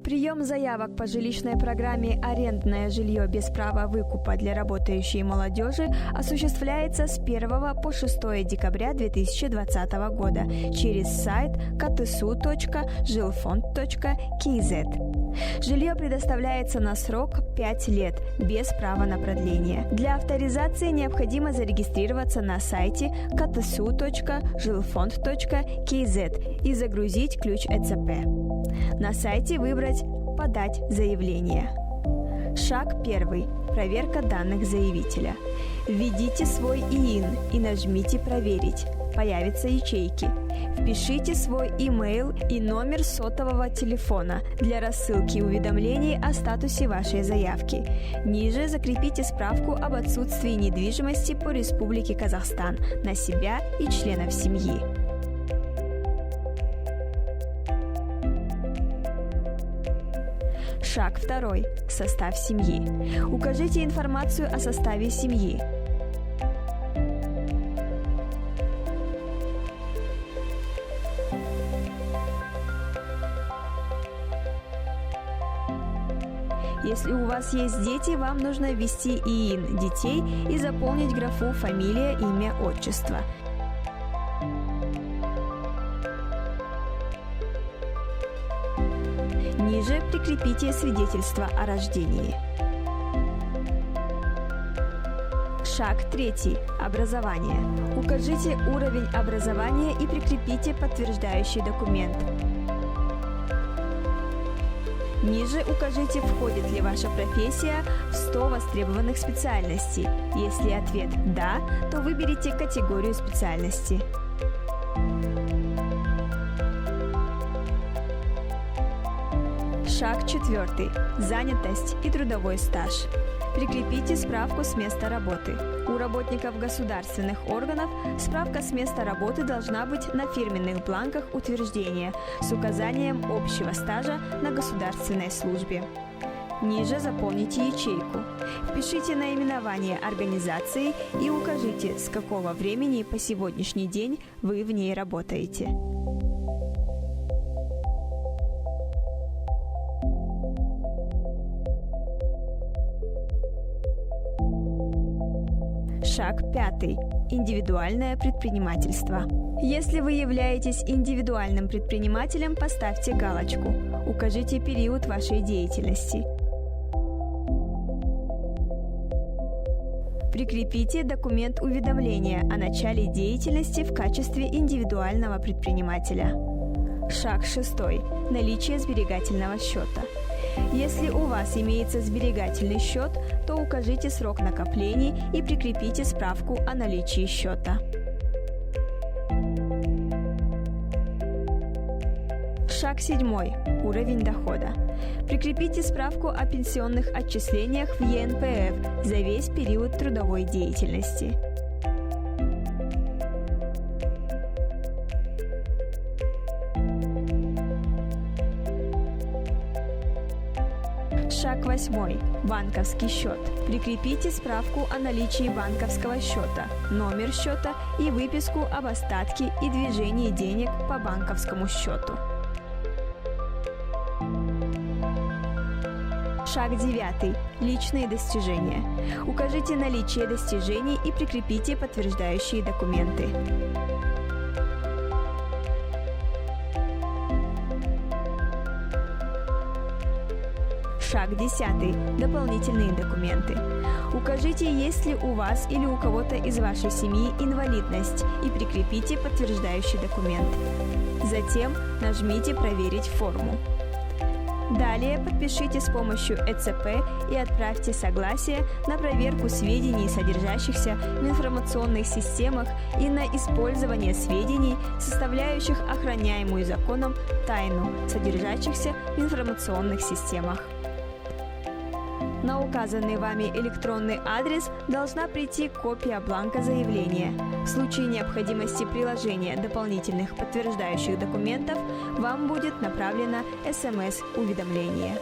Прием заявок по жилищной программе «Арендное жилье без права выкупа для работающей молодежи» осуществляется с 1 по 6 декабря 2020 года через сайт ktsu.жилфонд.kz. Жилье предоставляется на срок 5 лет без права на продление. Для авторизации необходимо зарегистрироваться на сайте ktsu.жилфонд.kz и загрузить ключ ЭЦП. На сайте выбрать «Подать заявление». Шаг 1. Проверка данных заявителя. Введите свой ИИН и нажмите «Проверить». Появятся ячейки. Впишите свой имейл и номер сотового телефона для рассылки уведомлений о статусе вашей заявки. Ниже закрепите справку об отсутствии недвижимости по Республике Казахстан на себя и членов семьи. Шаг 2. Состав семьи. Укажите информацию о составе семьи. Если у вас есть дети, вам нужно ввести ИИН детей и заполнить графу «Фамилия, имя, отчество». Ниже прикрепите свидетельство о рождении. Шаг 3. Образование. Укажите уровень образования и прикрепите подтверждающий документ. Ниже укажите, входит ли ваша профессия в 100 востребованных специальностей. Если ответ «да», то выберите категорию специальности. Шаг 4. Занятость и трудовой стаж. Прикрепите справку с места работы. У работников государственных органов справка с места работы должна быть на фирменных бланках утверждения с указанием общего стажа на государственной службе. Ниже заполните ячейку. Впишите наименование организации и укажите, с какого времени по сегодняшний день вы в ней работаете. Шаг 5. Индивидуальное предпринимательство. Если вы являетесь индивидуальным предпринимателем, поставьте галочку. Укажите период вашей деятельности. Прикрепите документ уведомления о начале деятельности в качестве индивидуального предпринимателя. Шаг 6. Наличие сберегательного счета. Если у вас имеется сберегательный счет, то укажите срок накоплений и прикрепите справку о наличии счета. Шаг 7. Уровень дохода. Прикрепите справку о пенсионных отчислениях в ЕНПФ за весь период трудовой деятельности. Шаг 8. Банковский счет. Прикрепите справку о наличии банковского счета, номер счета и выписку об остатке и движении денег по банковскому счету. Шаг 9. Личные достижения. Укажите наличие достижений и прикрепите подтверждающие документы. Шаг 10. Дополнительные документы. Укажите, есть ли у вас или у кого-то из вашей семьи инвалидность и прикрепите подтверждающий документ. Затем нажмите «Проверить форму». Далее подпишите с помощью ЭЦП и отправьте согласие на проверку сведений, содержащихся в информационных системах, и на использование сведений, составляющих охраняемую законом тайну, содержащихся в информационных системах. На указанный вами электронный адрес должна прийти копия бланка заявления. В случае необходимости приложения дополнительных подтверждающих документов вам будет направлено СМС-уведомление.